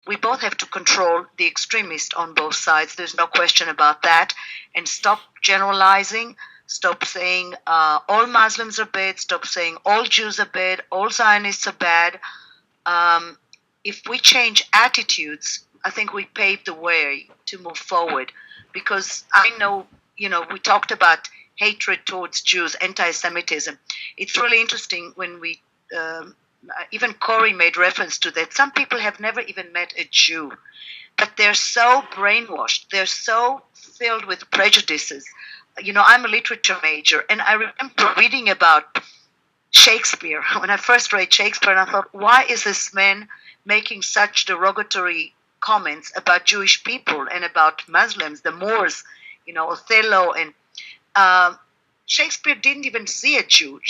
we both have to control the extremists on both sides. There's no question about that. And stop generalizing. Stop saying all Muslims are bad. Stop saying all Jews are bad. All Zionists are bad. If we change attitudes, I think we pave the way to move forward. Because I know, we talked about hatred towards Jews, anti-Semitism. It's really interesting when we, even Corey made reference to that. Some people have never even met a Jew, but they're so brainwashed. They're so filled with prejudices. I'm a literature major, and I remember reading about Shakespeare. When I first read Shakespeare, and I thought, why is this man making such derogatory comments about Jewish people and about Muslims, the Moors, Othello, and Shakespeare didn't even see a Jew.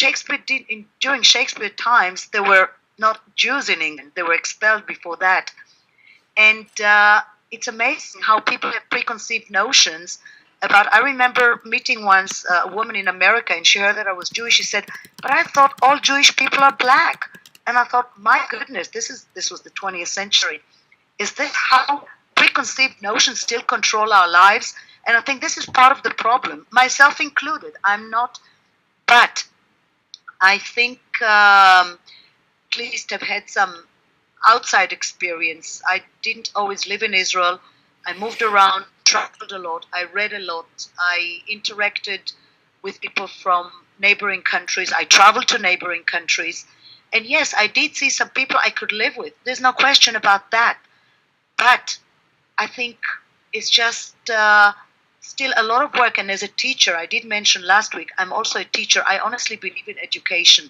During Shakespeare times, there were not Jews in England. They were expelled before that. And it's amazing how people have preconceived notions about. I remember meeting once a woman in America, and she heard that I was Jewish. She said, "But I thought all Jewish people are black." And I thought, my goodness, this was the 20th century. Is this how preconceived notions still control our lives? And I think this is part of the problem, myself included. I'm not, but I think at least I've had some outside experience. I didn't always live in Israel. I moved around, traveled a lot, I read a lot, I interacted with people from neighboring countries, I traveled to neighboring countries. And yes, I did see some people I could live with. There's no question about that. But I think it's just still a lot of work. And as a teacher, I did mention last week, I'm also a teacher. I honestly believe in education.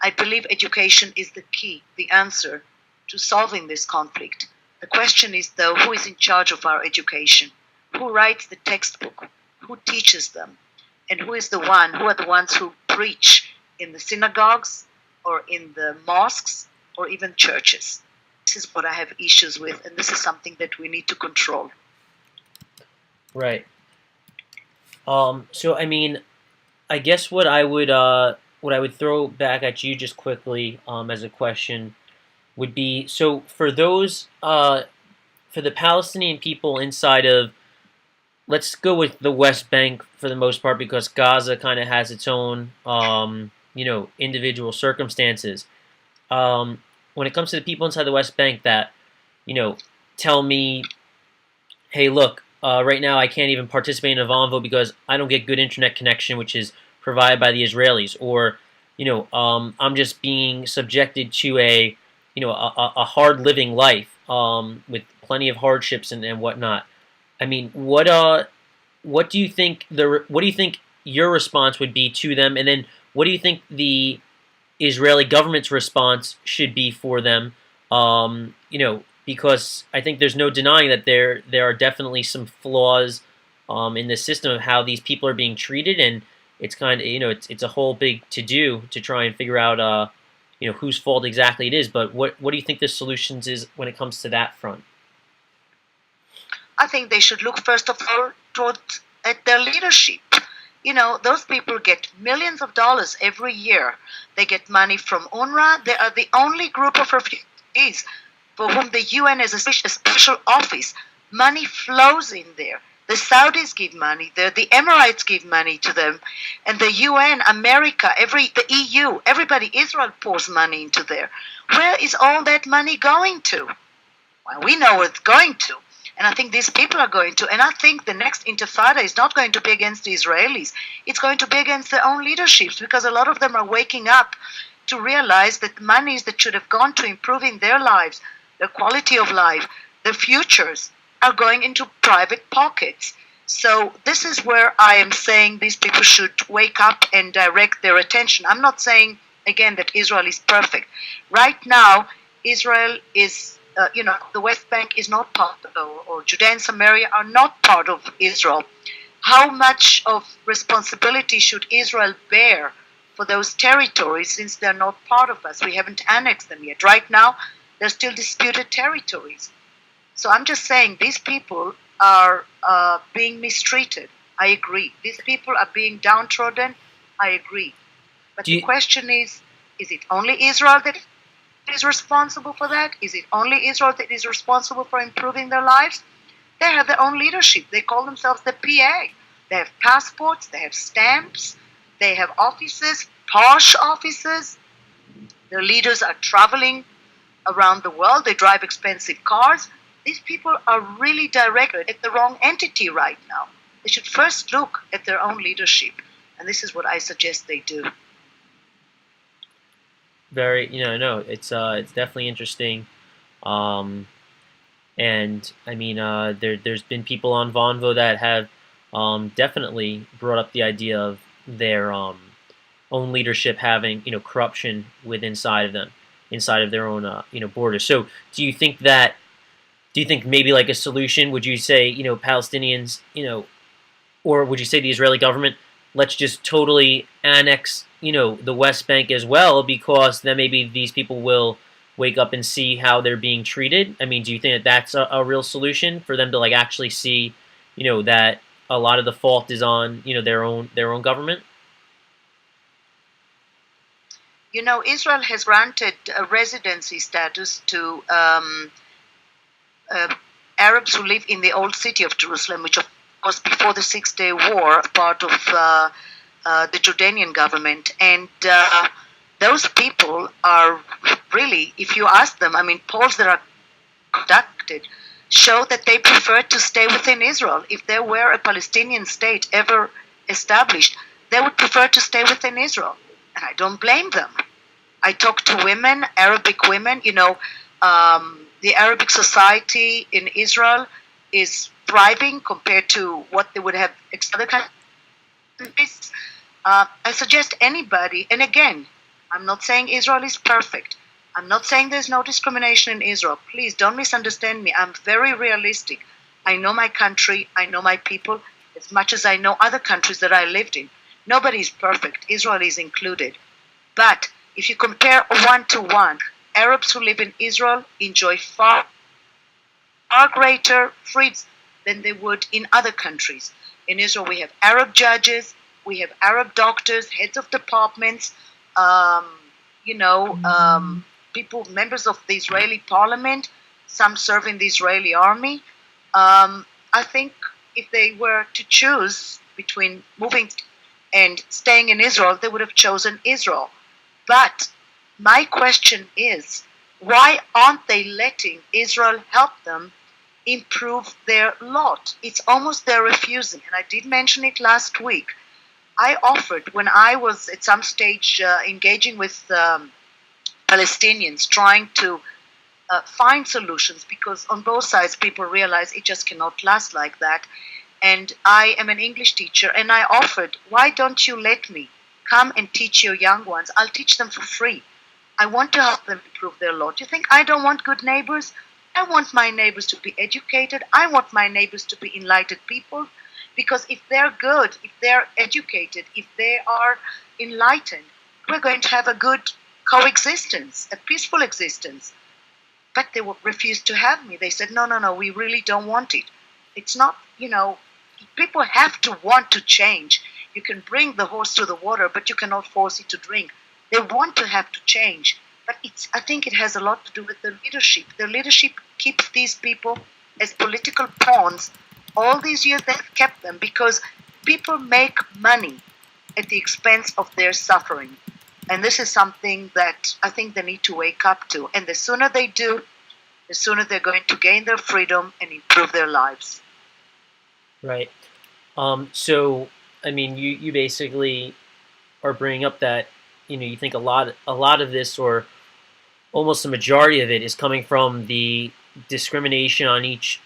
I believe education is the key, the answer to solving this conflict. The question is, though, who is in charge of our education? Who writes the textbook? Who teaches them? And who are the ones who preach in the synagogues or in the mosques or even churches? This is what I have issues with, and this is something that we need to control. Right. So I mean, I guess what I would throw back at you just quickly as a question would be, so for those for the Palestinian people inside of, let's go with the West Bank for the most part, because Gaza kind of has its own individual circumstances. When it comes to the people inside the West Bank that tell me, hey, look, right now I can't even participate in a Vonvo because I don't get good internet connection, which is provided by the Israelis, or I'm just being subjected to a hard living life with plenty of hardships and whatnot. I mean, what do you think your response would be to them, and then what do you think the Israeli government's response should be for them? Because I think there's no denying that there are definitely some flaws in the system of how these people are being treated, and it's kind of it's a whole big to do to try and figure out whose fault exactly it is. But what do you think the solutions is when it comes to that front? I think they should look first of all at their leadership. Those people get millions of dollars every year. They get money from UNRWA. They are the only group of refugees for whom the UN has a special office. Money flows in there. The Saudis give money there. The Emirates give money to them. And the UN, America, the EU, everybody, Israel pours money into there. Where is all that money going to? Well, we know where it's going to. And I think these people are going to. And I think the next intifada is not going to be against the Israelis. It's going to be against their own leaderships, because a lot of them are waking up to realize that monies that should have gone to improving their lives, their quality of life, their futures, are going into private pockets. So this is where I am saying these people should wake up and direct their attention. I'm not saying, again, that Israel is perfect. Right now, Israel is the West Bank is not part of, or Judea and Samaria are not part of Israel. How much of responsibility should Israel bear for those territories, since they're not part of us? We haven't annexed them yet. Right now, they're still disputed territories. So I'm just saying these people are being mistreated. I agree. These people are being downtrodden. I agree. But the question is it only Israel that is responsible for that? Is it only Israel that is responsible for improving their lives? They have their own leadership. They call themselves the PA. They have passports, they have stamps, they have offices, posh offices. Their leaders are traveling around the world. They drive expensive cars. These people are really directed at the wrong entity right now. They should first look at their own leadership. And this is what I suggest they do. Very, no, it's definitely interesting. Um, and I mean, there's been people on Vonvo that have definitely brought up the idea of their own leadership having corruption inside of them, inside of their own borders. So do you think maybe like a solution? Would you say Palestinians or would you say the Israeli government, let's just totally annex the West Bank as well, because then maybe these people will wake up and see how they're being treated? I mean, do you think that that's a real solution for them to like actually see that a lot of the fault is on their own government? Israel has granted a residency status to uh, Arabs who live in the old city of Jerusalem, which of course before the Six-Day War, part of the Jordanian government. And those people are really, if you ask them, I mean, polls that are conducted show that they prefer to stay within Israel. If there were a Palestinian state ever established, they would prefer to stay within Israel. And I don't blame them. I talk to women, Arabic women, the Arabic society in Israel is thriving compared to what they would have in other countries. I suggest anybody, and again, I'm not saying Israel is perfect. I'm not saying there's no discrimination in Israel. Please don't misunderstand me. I'm very realistic. I know my country, I know my people as much as I know other countries that I lived in. Nobody is perfect. Israel is included. But if you compare one to one, Arabs who live in Israel enjoy far greater freedoms than they would in other countries. In Israel, we have Arab judges, we have Arab doctors, heads of departments, um, people, members of the Israeli parliament, some serve in the Israeli army. I think if they were to choose between moving and staying in Israel, they would have chosen Israel. But my question is, why aren't they letting Israel help them improve their lot? It's almost they're refusing. And I did mention it last week. I offered, when I was at some stage engaging with Palestinians, trying to find solutions, because on both sides people realize it just cannot last like that. And I am an English teacher, and I offered, why don't you let me come and teach your young ones? I'll teach them for free. I want to help them improve their lot. You think I don't want good neighbors? I want my neighbors to be educated. I want my neighbors to be enlightened people. Because if they're good, if they're educated, if they are enlightened, we're going to have a good coexistence, a peaceful existence. But they refused to have me. They said, no, no, no, we really don't want it. It's not, people have to want to change. You can bring the horse to the water, but you cannot force it to drink. They want to have to change. But I think it has a lot to do with the leadership. The leadership keeps these people as political pawns. All these years they've kept them because people make money at the expense of their suffering. And this is something that I think they need to wake up to. And the sooner they do, the sooner they're going to gain their freedom and improve their lives. Right. So, I mean, you basically are bringing up that you think a lot of this, or almost the majority of it, is coming from the discrimination on each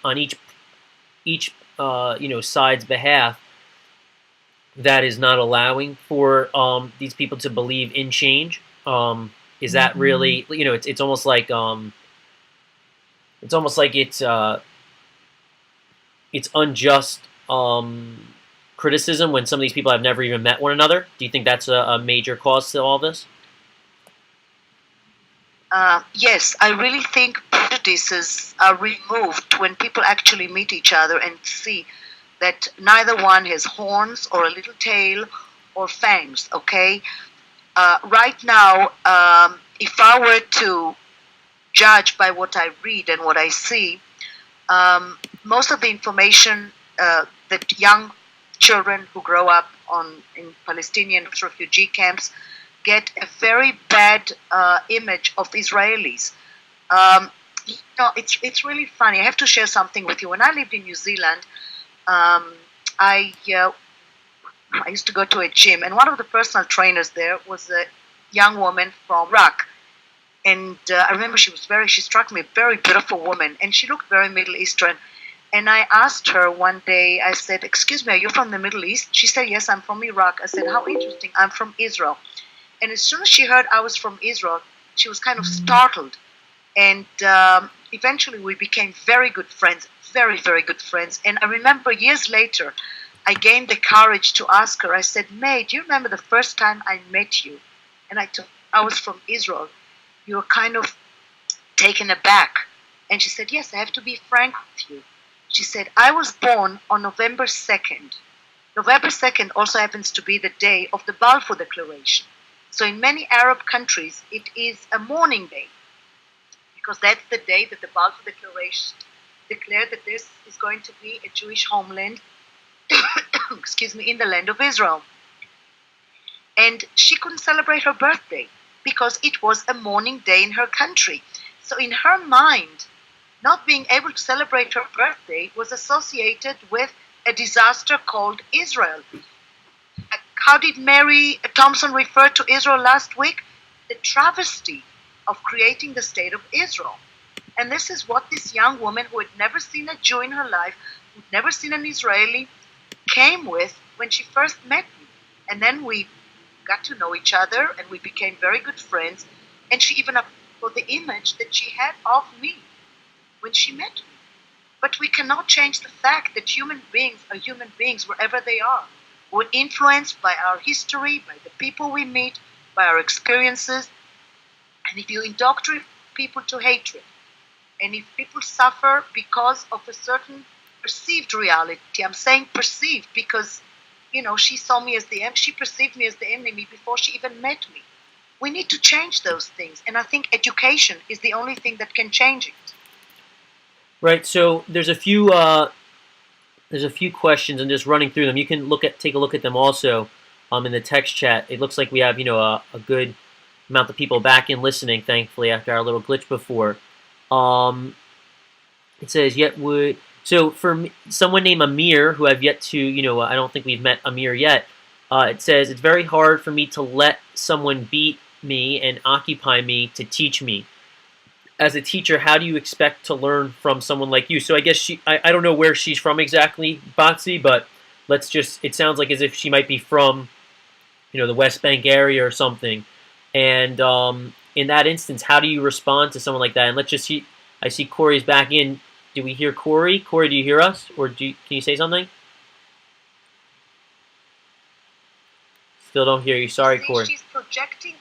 side's behalf, that is not allowing for these people to believe in change. Is that really, it's almost like it's unjust criticism when some of these people have never even met one another. Do you think that's a major cause to all this? Yes, I really think prejudices are removed when people actually meet each other and see that neither one has horns or a little tail or fangs, okay? Right now, if I were to judge by what I read and what I see, most of the information that young children who grow up in Palestinian refugee camps get a very bad image of Israelis. Um, it's really funny. I have to share something with you. When I lived in New Zealand, um, I I used to go to a gym, and one of the personal trainers there was a young woman from Iraq. And I remember she struck me a very beautiful woman, and she looked very Middle Eastern. And I asked her one day, I said, "Excuse me, are you from the Middle East?" She said, "Yes, I'm from Iraq." I said, "How interesting, I'm from Israel." And as soon as she heard I was from Israel, she was kind of startled. And eventually we became very good friends, very, very good friends. And I remember years later, I gained the courage to ask her, I said, "May, do you remember the first time I met you? And I was from Israel. You were kind of taken aback." And she said, "Yes, I have to be frank with you." She said, "I was born on November 2nd. November 2nd also happens to be the day of the Balfour Declaration. So in many Arab countries, it is a mourning day, because that's the day that the Balfour Declaration declared that this is going to be a Jewish homeland, excuse me, in the land of Israel. And she couldn't celebrate her birthday because it was a mourning day in her country. So in her mind, not being able to celebrate her birthday was associated with a disaster called Israel. How did Mary Thompson refer to Israel last week? The travesty of creating the state of Israel. And this is what this young woman, who had never seen a Jew in her life, who'd never seen an Israeli, came with when she first met me. And then we got to know each other, and we became very good friends. And she even for the image that she had of me when she met me. But we cannot change the fact that human beings are human beings wherever they are. We're influenced by our history, by the people we meet, by our experiences. And if you indoctrinate people to hatred, and if people suffer because of a certain perceived reality, I'm saying perceived because, she saw me as she perceived me as the enemy before she even met me. We need to change those things. And I think education is the only thing that can change it. Right. So there's a few questions, and just running through them. You can take a look at them also in the text chat. It looks like we have a good amount of people back in listening, thankfully, after our little glitch before. It says, so for me, someone named Amir, who I've yet to, I don't think we've met Amir yet, it says, "It's very hard for me to let someone beat me and occupy me to teach me. As a teacher, how do you expect to learn from someone like you?" So I guess I don't know where she's from exactly, Batzi, but it sounds like as if she might be from, the West Bank area or something. And in that instance, how do you respond to someone like that? And let's just see, I see Corey's back in. Do we hear Corey? Corey, do you hear us? Or can you say something? Still don't hear you. Sorry, Corey. She's projecting.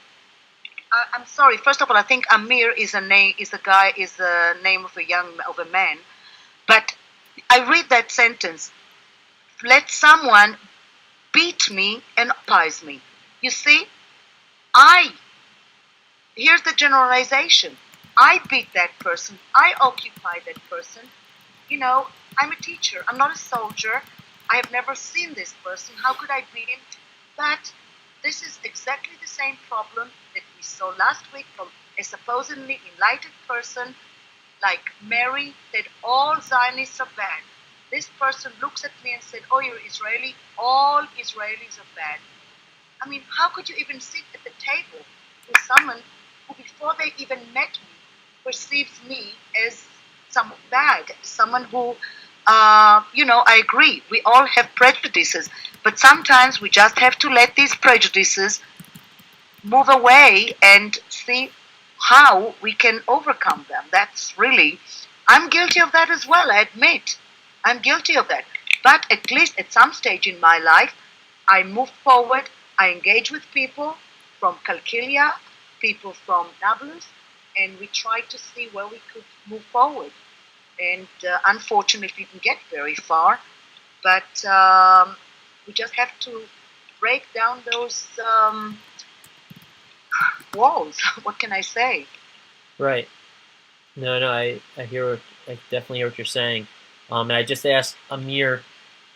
I'm sorry. First of all, I think Amir is a name. Is the name of a man. But I read that sentence. Let someone beat me and oppose me. You see, here's the generalization. I beat that person. I occupy that person. I'm a teacher. I'm not a soldier. I have never seen this person. How could I beat him? But this is exactly the same problem that we saw last week from a supposedly enlightened person like Mary, that all Zionists are bad. This person looks at me and said, "Oh, you're Israeli. All Israelis are bad." I mean, how could you even sit at the table with someone who, before they even met me, perceives me as someone bad, someone who, I agree, we all have prejudices, but sometimes we just have to let these prejudices move away and see how we can overcome them. That's really, I'm guilty of that as well, I admit. I'm guilty of that. But at least at some stage in my life, I move forward, I engage with people from Kalkilia, people from Nablus, and we try to see where we could move forward. And unfortunately, we didn't get very far, but we just have to break down those walls. What can I say? Right. No, no, I hear, I definitely hear what you're saying. And I just asked Amir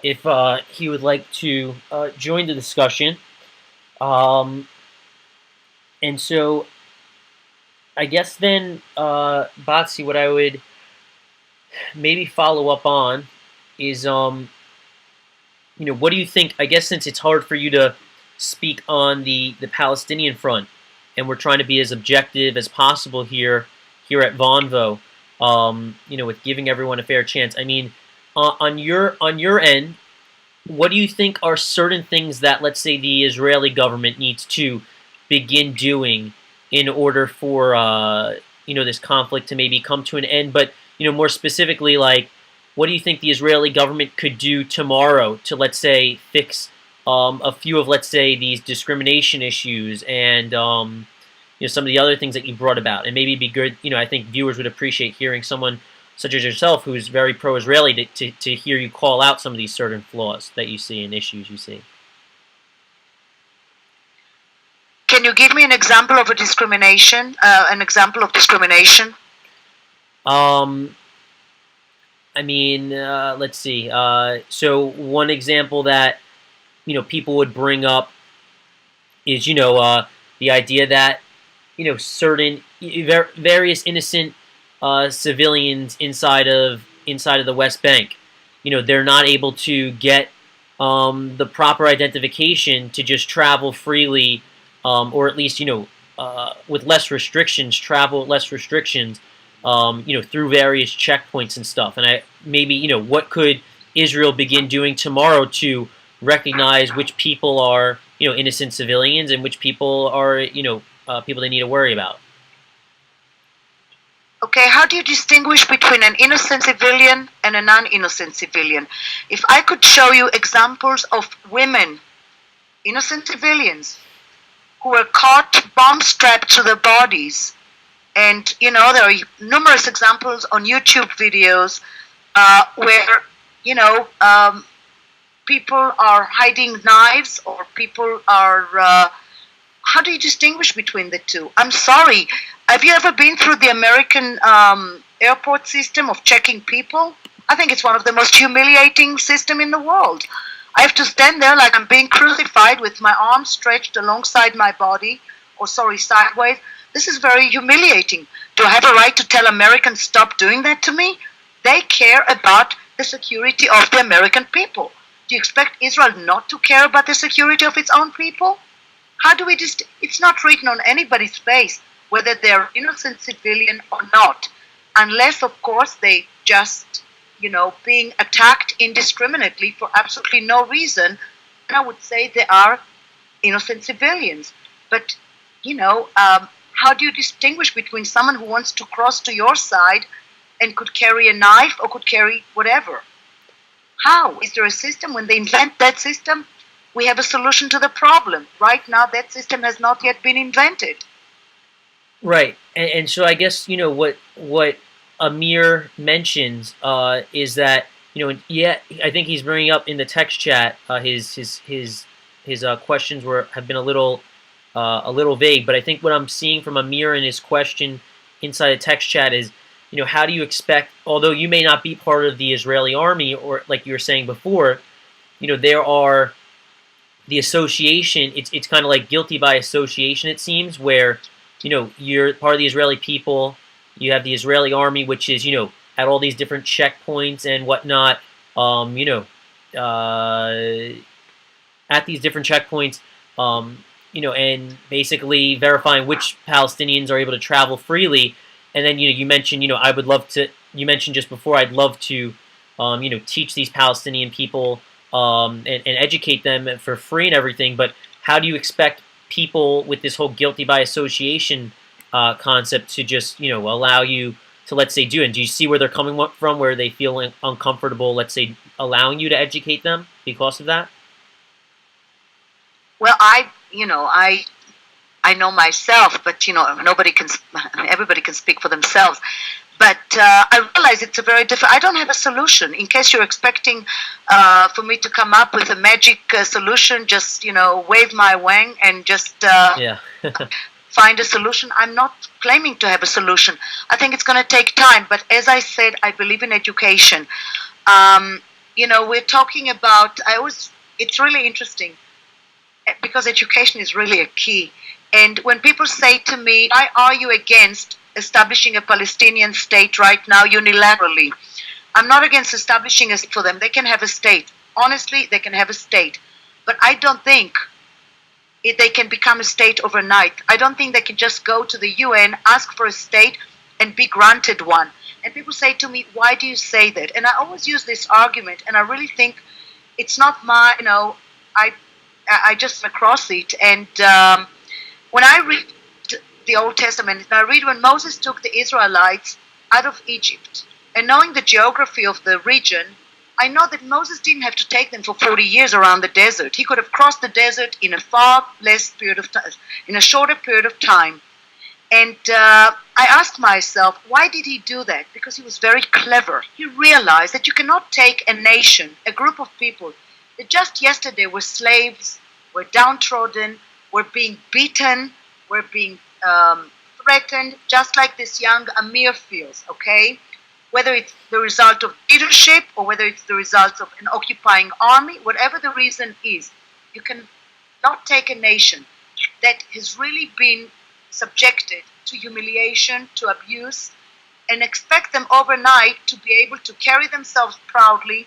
if he would like to join the discussion. Um, and so I guess then, Batsi, what I would maybe follow up on is, what do you think? I guess since it's hard for you to speak on the Palestinian front, and we're trying to be as objective as possible here at Vonvo, with giving everyone a fair chance. I mean, on your end, what do you think are certain things that, let's say, the Israeli government needs to begin doing in order for this conflict to maybe come to an end? But more specifically, like, what do you think the Israeli government could do tomorrow to, let's say, fix a few of, let's say, these discrimination issues and some of the other things that you brought about? And maybe it'd be good. I think viewers would appreciate hearing someone such as yourself, who's very pro-Israeli, to hear you call out some of these certain flaws that you see and issues you see. Can you give me an example of a discrimination? An example of discrimination? I mean, let's see. So one example that people would bring up is the idea that certain various innocent civilians inside of the West Bank, they're not able to get the proper identification to just travel freely, or at least with less restrictions, travel with less restrictions, through various checkpoints and stuff. And what could Israel begin doing tomorrow to recognize which people are innocent civilians and which people are people they need to worry about? Okay, how do you distinguish between an innocent civilian and a non-innocent civilian? If I could show you examples of women, innocent civilians, who were caught bomb-strapped to their bodies, and there are numerous examples on YouTube videos where people are hiding knives, or people are. How do you distinguish between the two? I'm sorry. Have you ever been through the American airport system of checking people? I think it's one of the most humiliating systems in the world. I have to stand there like I'm being crucified with my arms stretched alongside my body, or sideways. This is very humiliating. Do I have a right to tell Americans stop doing that to me? They care about the security of the American people. Do you expect Israel not to care about the security of its own people? How do we it's not written on anybody's face whether they're innocent civilian or not, unless, of course, they just, being attacked indiscriminately for absolutely no reason. And I would say they are innocent civilians. But, how do you distinguish between someone who wants to cross to your side and could carry a knife or could carry whatever? How? Is there a system? When they invent that system, we have a solution to the problem. Right now, that system has not yet been invented. Right, and so I guess what Amir mentions is that I think he's bringing up in the text chat his questions have been a little vague, but I think what I'm seeing from Amir in his question inside the text chat is how do you expect, although you may not be part of the Israeli army, or like you were saying before, there are the association. It's kind of like guilty by association, it seems, where you're part of the Israeli people. You have the Israeli army, which is at all these different checkpoints and whatnot. At these different checkpoints, and basically verifying which Palestinians are able to travel freely. And then you mentioned I would love to. You mentioned just before, I'd love to teach these Palestinian people and educate them for free and everything. But how do you expect people with this whole guilty by association concept to just allow you to, let's say, do? And do you see where they're coming from, where they feel uncomfortable, let's say, allowing you to educate them because of that? Well, I know myself, but everybody can speak for themselves. But I realize it's a very different. I don't have a solution. In case you're expecting for me to come up with a magic solution, just wave my wang and just Yeah. find a solution. I'm not claiming to have a solution. I think it's going to take time. But as I said, I believe in education. We're talking about, it's really interesting because education is really a key. And when people say to me, why are you against establishing a Palestinian state right now unilaterally? I'm not against establishing a state for them. They can have a state. Honestly, they can have a state. But I don't think they can become a state overnight. I don't think they can just go to the UN, ask for a state, and be granted one. And people say to me, why do you say that? And I always use this argument, and I really think it's not my, I just across it. And when I read the Old Testament, and I read when Moses took the Israelites out of Egypt, and knowing the geography of the region, I know that Moses didn't have to take them for 40 years around the desert. He could have crossed the desert in a far less period of time, in a shorter period of time. And I asked myself, why did he do that? Because he was very clever. He realized that you cannot take a nation, a group of people that just yesterday were slaves, were downtrodden, were being beaten, were being threatened, just like this young Amir feels, okay? Whether it's the result of leadership or whether it's the result of an occupying army, whatever the reason is, you can not take a nation that has really been subjected to humiliation, to abuse, and expect them overnight to be able to carry themselves proudly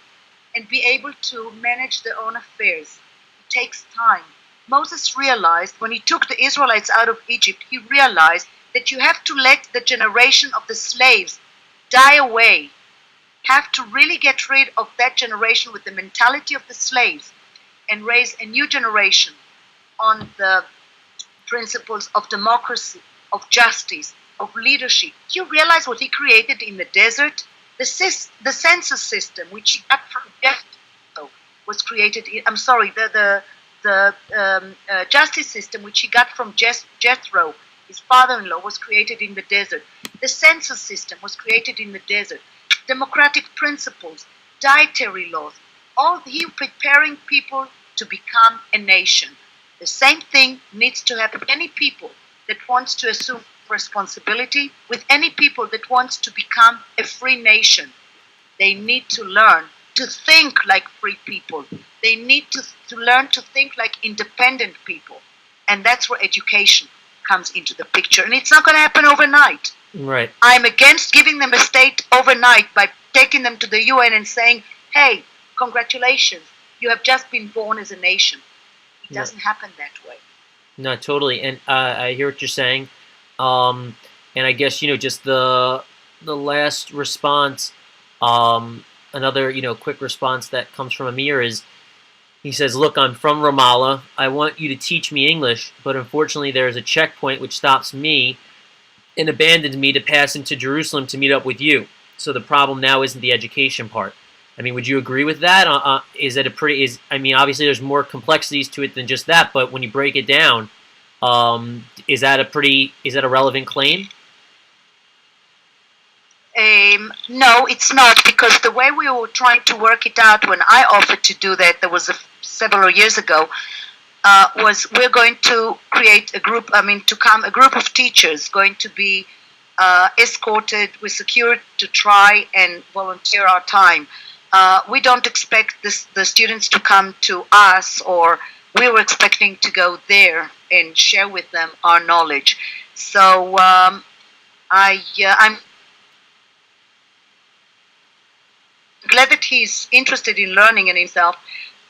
and be able to manage their own affairs. It takes time. Moses realized when he took the Israelites out of Egypt, he realized that you have to let the generation of the slaves die away, have to really get rid of that generation with the mentality of the slaves and raise a new generation on the principles of democracy, of justice, of leadership. Do you realize what he created in the desert? The census system, which he got from Jethro, was created. The justice system, which he got from Jethro, his father-in-law, was created in the desert. The census system was created in the desert. Democratic principles, dietary laws, all he preparing people to become a nation. The same thing needs to happen with any people that wants to assume responsibility, with any people that wants to become a free nation. They need to learn to think like free people. They need to learn to think like independent people. And that's where education comes into the picture. And it's not going to happen overnight. Right. I'm against giving them a state overnight by taking them to the UN and saying, hey, congratulations, you have just been born as a nation. It doesn't happen that way. No, totally. And I hear what you're saying. And I guess, just the last response, another, quick response that comes from Amir is, he says, look, I'm from Ramallah. I want you to teach me English, but unfortunately there is a checkpoint which stops me and abandons me to pass into Jerusalem to meet up with you. So the problem now isn't the education part. I mean, would you agree with that? Is that obviously there's more complexities to it than just that, but when you break it down, is that a relevant claim? No, it's not, because the way we were trying to work it out when I offered to do that, there was several years ago, was we're going to create a group of teachers going to be escorted with security to try and volunteer our time. We don't expect the students to come to us, or we were expecting to go there and share with them our knowledge. So I'm glad that he's interested in learning in himself,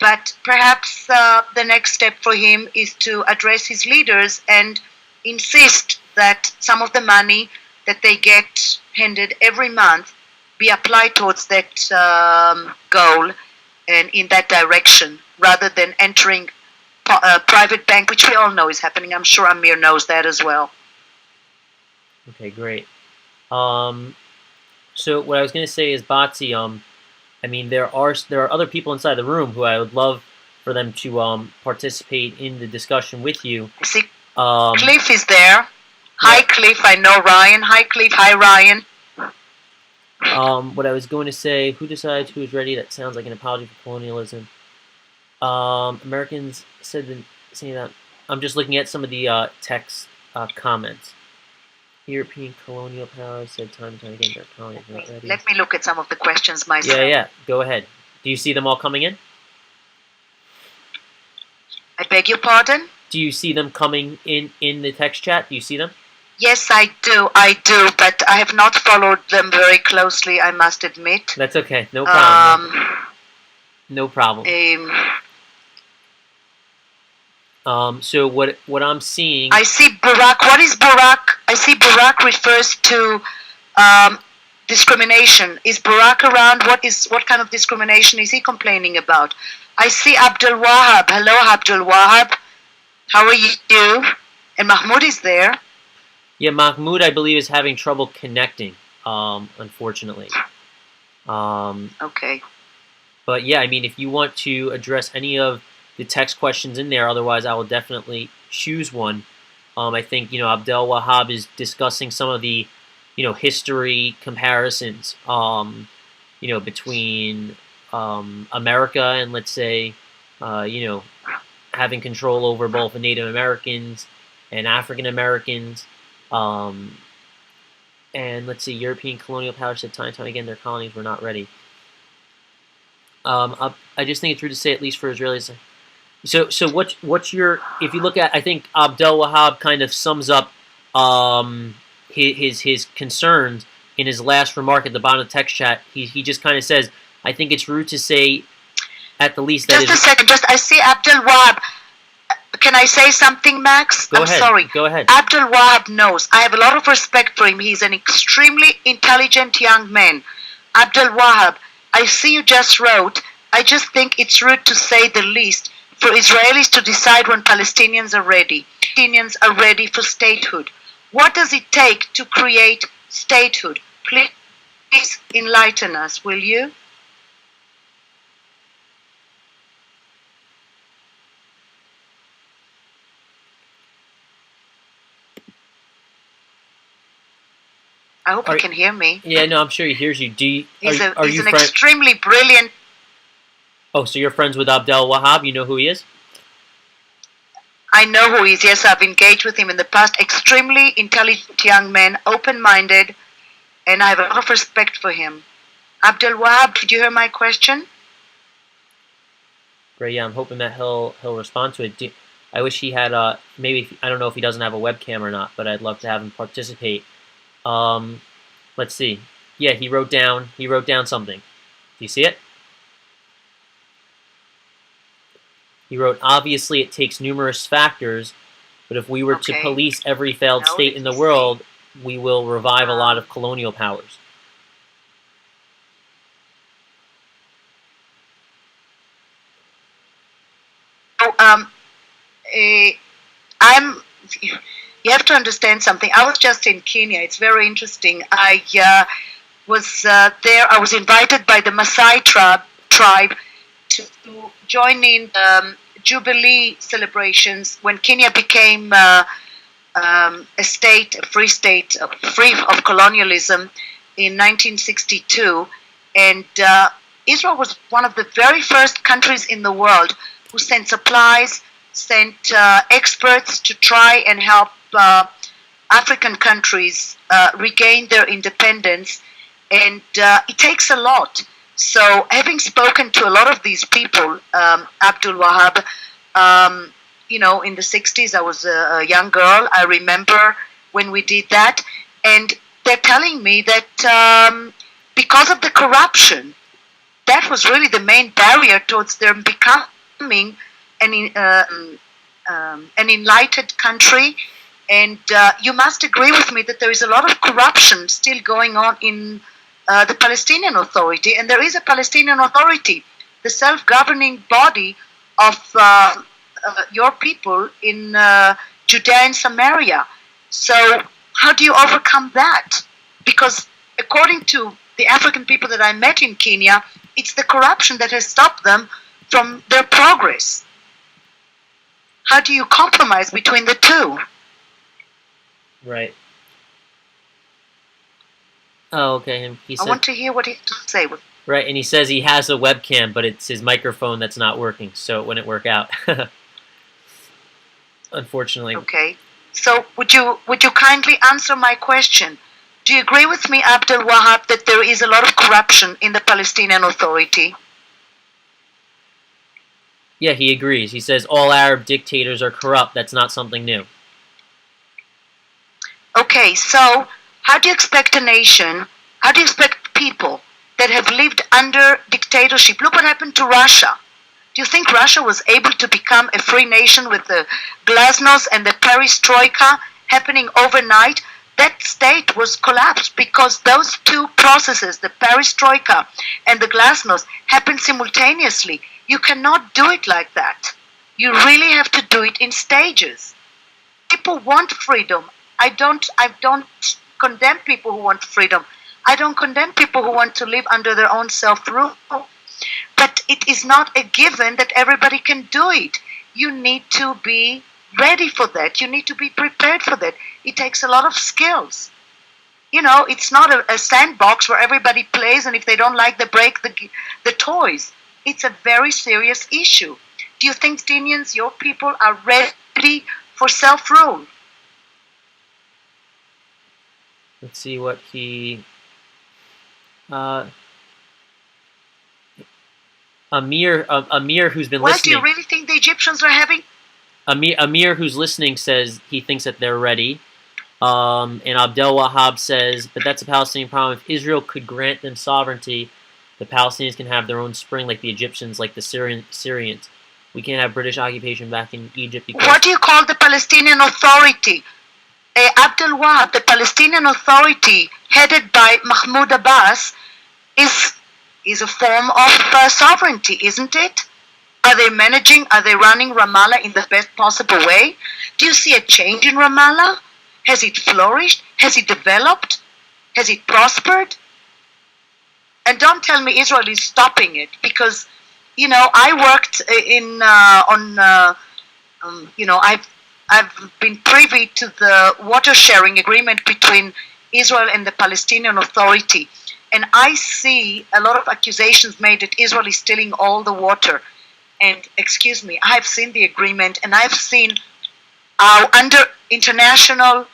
but perhaps the next step for him is to address his leaders and insist that some of the money that they get handed every month be applied towards that goal and in that direction, rather than entering a private bank, which we all know is happening. I'm sure Amir knows that as well. Okay, great. So what I was going to say is, Batzi, there are other people inside the room who I would love for them to participate in the discussion with you. See, Cliff is there. Hi, Cliff. I know Ryan. Hi, Cliff. Hi, Ryan. What I was going to say, who decides who is ready? That sounds like an apology for colonialism. Americans said saying that. I'm just looking at some of the texts comments. European colonial powers said time and time again their colonies are not ready. Let me look at some of the questions myself. Yeah. Go ahead. Do you see them all coming in? I beg your pardon? Do you see them coming in the text chat? Do you see them? Yes, I do, but I have not followed them very closely, I must admit. That's okay, no problem. No problem. So what I'm seeing... I see Barak. What is Barak? I see Barak refers to discrimination. Is Barak around? What kind of discrimination is he complaining about? I see Abdul Wahab. Hello, Abdul Wahab. How are you? And Mahmoud is there. Yeah, Mahmoud, I believe, is having trouble connecting, unfortunately. Okay. But yeah, I mean, if you want to address any of the text questions in there, otherwise I will definitely choose one. I think, Abdel Wahab is discussing some of the, history comparisons, between America and, let's say, having control over both the Native Americans and African Americans. And let's see, European colonial powers said time and time again their colonies were not ready. I just think it's rude to say, at least for Israelis. So what's your, if you look at, I think Abdel Wahab kind of sums up his concerns in his last remark at the bottom of the text chat. He just kind of says, I think it's rude to say, at the least, that just a second, I see Abdel Wahab. Can I say something, Max? Go ahead. Sorry. Go ahead. Abdel Wahab knows. I have a lot of respect for him. He's an extremely intelligent young man. Abdel Wahab, I see you just wrote, I just think it's rude to say the least for Israelis to decide when Palestinians are ready. Palestinians are ready for statehood. What does it take to create statehood? Please enlighten us, will you? I hope you can hear me. Yeah, no, I'm sure he hears you. He's an extremely brilliant... Oh, so you're friends with Abdel Wahab? You know who he is? I know who he is, yes. I've engaged with him in the past. Extremely intelligent young man, open-minded, and I have a lot of respect for him. Abdel Wahab, did you hear my question? Great, yeah, I'm hoping that he'll respond to it. I wish he had, maybe, I don't know if he doesn't have a webcam or not, but I'd love to have him participate. Let's see. Yeah, he wrote down something. Do you see it? He wrote, obviously it takes numerous factors, but if we were to police every failed state in the world, we will revive a lot of colonial powers. You have to understand something. I was just in Kenya. It's very interesting. I was there. I was invited by the Maasai tribe to join in Jubilee celebrations when Kenya became a state, a free state, free of colonialism in 1962. And Israel was one of the very first countries in the world who sent supplies, sent experts to try and help African countries regain their independence. And it takes a lot. So having spoken to a lot of these people, Abdul Wahab, in the 60s, I was a young girl. I remember when we did that. And they're telling me that because of the corruption, that was really the main barrier towards them becoming an enlightened country. And you must agree with me that there is a lot of corruption still going on in the Palestinian Authority, and there is a Palestinian Authority, the self-governing body of your people in Judea and Samaria. So how do you overcome that? Because according to the African people that I met in Kenya, it's the corruption that has stopped them from their progress. How do you compromise between the two? Right. Oh, okay. And he said, I want to hear what he has to say. Right, and he says he has a webcam, but it's his microphone that's not working, so it wouldn't work out. Unfortunately. Okay. So would you kindly answer my question? Do you agree with me, Abdul Wahab, that there is a lot of corruption in the Palestinian Authority? Yeah, he agrees. He says all Arab dictators are corrupt. That's not something new. Okay, so how do you expect a nation, how do you expect people that have lived under dictatorship? Look what happened to Russia. Do you think Russia was able to become a free nation with the glasnost and the perestroika happening overnight? That state was collapsed because those two processes, the perestroika and the glasnost, happened simultaneously. You cannot do it like that. You really have to do it in stages. People want freedom. I don't condemn people who want freedom. I don't condemn people who want to live under their own self-rule. But it is not a given that everybody can do it. You need to be ready for that. You need to be prepared for that. It takes a lot of skills. You know, it's not a sandbox where everybody plays and if they don't like, they break the toys. It's a very serious issue. Do you think Palestinians, your people, are ready for self-rule? Let's see what he... Amir, who's been Well, listening... do you really think the Egyptians are having... Amir, who's listening, says he thinks that they're ready. And Abdel Wahab says, but that's a Palestinian problem. If Israel could grant them sovereignty, the Palestinians can have their own spring like the Egyptians, like the Syrians. We can't have British occupation back in Egypt because... What do you call the Palestinian Authority? Abdel Wahab, the Palestinian Authority, headed by Mahmoud Abbas, is a form of sovereignty, isn't it? Are they running Ramallah in the best possible way? Do you see a change in Ramallah? Has it flourished? Has it developed? Has it prospered? And don't tell me Israel is stopping it, because, you know, I worked I've been privy to the water sharing agreement between Israel and the Palestinian Authority. And I see a lot of accusations made that Israel is stealing all the water. And excuse me, I've seen the agreement and I've seen under international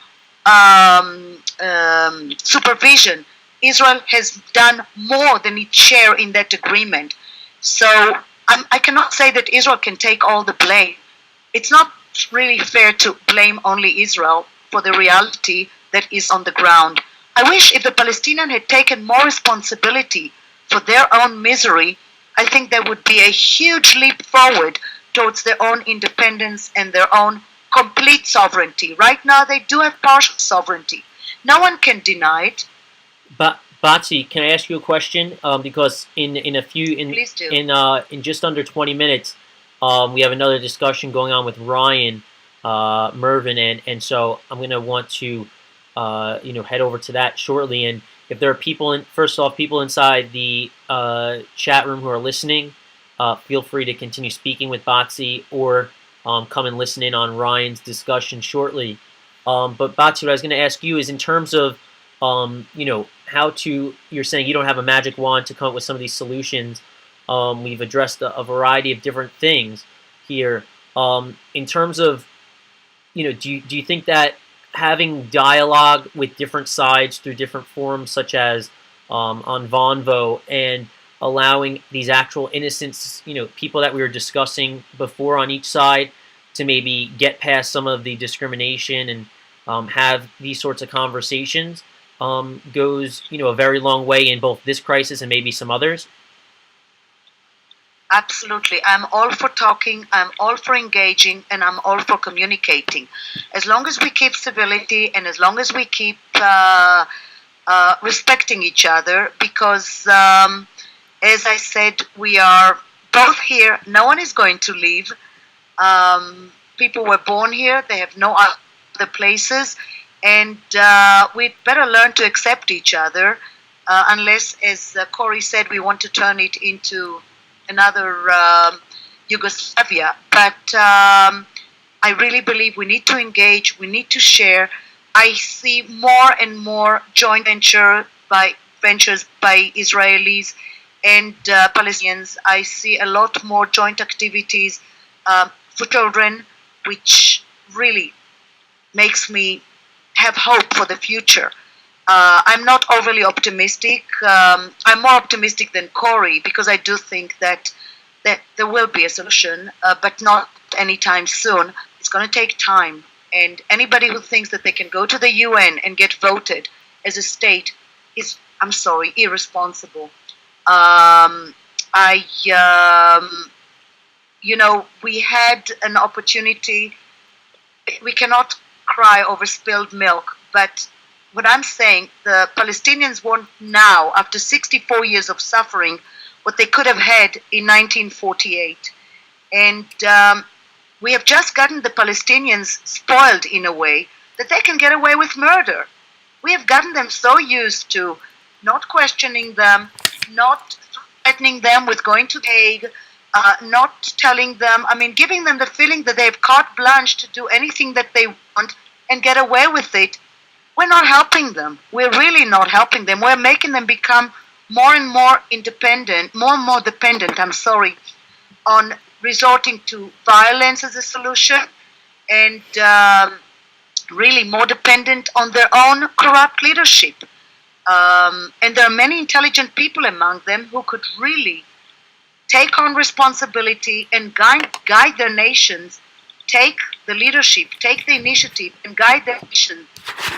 supervision, Israel has done more than its share in that agreement. So I cannot say that Israel can take all the blame. It's not really fair to blame only Israel for the reality that is on the ground. I wish if the Palestinians had taken more responsibility for their own misery, I think there would be a huge leap forward towards their own independence and their own complete sovereignty. Right now they do have partial sovereignty. No one can deny it. But Batzi, can I ask you a question? Because in just under 20 minutes, we have another discussion going on with Ryan Mervin, and so I'm going to want to head over to that shortly. And if there are people people inside the chat room who are listening, feel free to continue speaking with Batzi or come and listen in on Ryan's discussion shortly. But Batzi, what I was going to ask you is in terms of you're saying you don't have a magic wand to come up with some of these solutions. We've addressed a variety of different things here. In terms of, do you think that having dialogue with different sides through different forums, such as on Vonvo, and allowing these actual innocent, people that we were discussing before on each side to maybe get past some of the discrimination and have these sorts of conversations goes, a very long way in both this crisis and maybe some others? Absolutely. I'm all for talking, I'm all for engaging, and I'm all for communicating. As long as we keep civility and as long as we keep respecting each other, because as I said, we are both here. No one is going to leave. People were born here. They have no other places. And we'd better learn to accept each other unless, as Corey said, we want to turn it into another Yugoslavia. But I really believe we need to engage, we need to share. I see more and more joint ventures by Israelis and Palestinians. I see a lot more joint activities for children, which really makes me have hope for the future. I'm not overly optimistic. I'm more optimistic than Corey because I do think that there will be a solution, but not anytime soon. It's going to take time. And anybody who thinks that they can go to the UN and get voted as a state is, I'm sorry, irresponsible. I, we had an opportunity. We cannot cry over spilled milk, but what I'm saying, the Palestinians want now, after 64 years of suffering, what they could have had in 1948. And we have just gotten the Palestinians spoiled in a way that they can get away with murder. We have gotten them so used to not questioning them, not threatening them with going to The Hague, not telling them, giving them the feeling that they have carte blanche to do anything that they want and get away with it. We're not helping them. We're really not helping them. We're making them become more and more independent, more and more dependent, on resorting to violence as a solution and really more dependent on their own corrupt leadership. And there are many intelligent people among them who could really take on responsibility and guide their nations, take the leadership, take the initiative, and guide their nation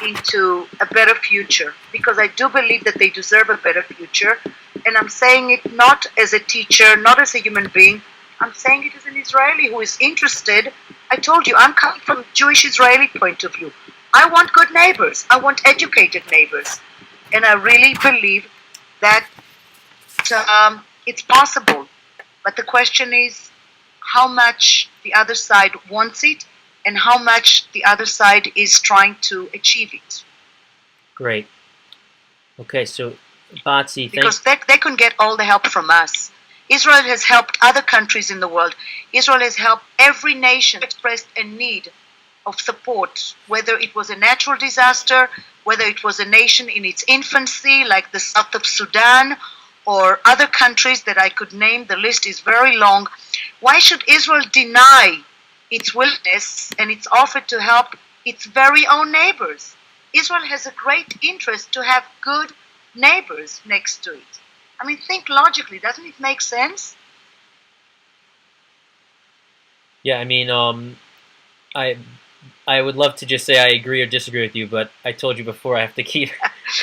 into a better future. Because I do believe that they deserve a better future. And I'm saying it not as a teacher, not as a human being. I'm saying it as an Israeli who is interested. I told you, I'm coming from a Jewish-Israeli point of view. I want good neighbors. I want educated neighbors. And I really believe that it's possible. But the question is how much the other side wants it and how much the other side is trying to achieve it. Great. Okay, so Batzi, because they couldn't get all the help from us. Israel has helped other countries in the world. Israel has helped every nation expressed a need of support, whether it was a natural disaster, whether it was a nation in its infancy, like the south of Sudan, or other countries that I could name. The list is very long. Why should Israel deny its willingness and its offer to help its very own neighbors? Israel has a great interest to have good neighbors next to it. Think logically. Doesn't it make sense? Yeah, I would love to just say I agree or disagree with you, but I told you before I have to keep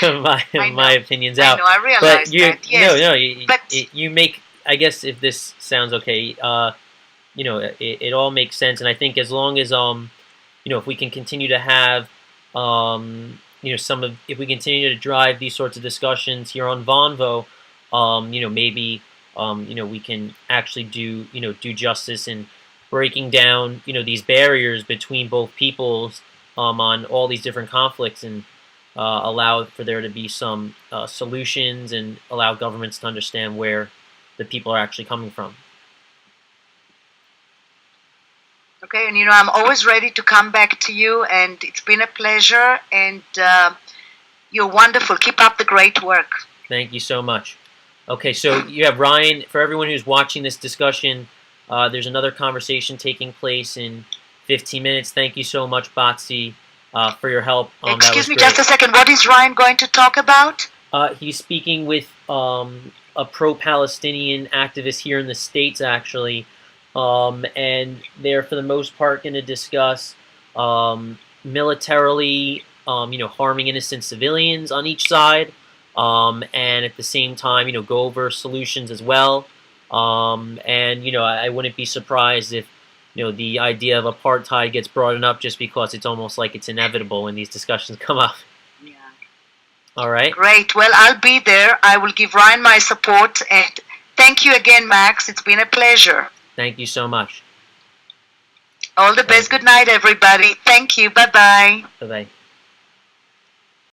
my opinions out. I realize that. Yes. You make. I guess if this sounds okay, it all makes sense, and I think as long as if we can continue to have if we continue to drive these sorts of discussions here on Vonvo, maybe we can actually do justice in breaking down these barriers between both peoples on all these different conflicts and allow for there to be some solutions and allow governments to understand where the people are actually coming from. Okay, and I'm always ready to come back to you, and it's been a pleasure, and you're wonderful. Keep up the great work. Thank you so much. Okay, so you have Ryan. For everyone who's watching this discussion, there's another conversation taking place in 15 minutes. Thank you so much, Batzi, for your help. Excuse me just a second. What is Ryan going to talk about? He's speaking with a pro-Palestinian activist here in the States, actually. And they're, for the most part, going to discuss militarily, harming innocent civilians on each side, and at the same time, go over solutions as well. I wouldn't be surprised if, the idea of apartheid gets brought up just because it's almost like it's inevitable when these discussions come up. Yeah. All right. Great. Well, I'll be there. I will give Ryan my support, and thank you again, Max. It's been a pleasure. Thank you so much. All the best. Good night, everybody. Thank you. Bye-bye. Bye-bye.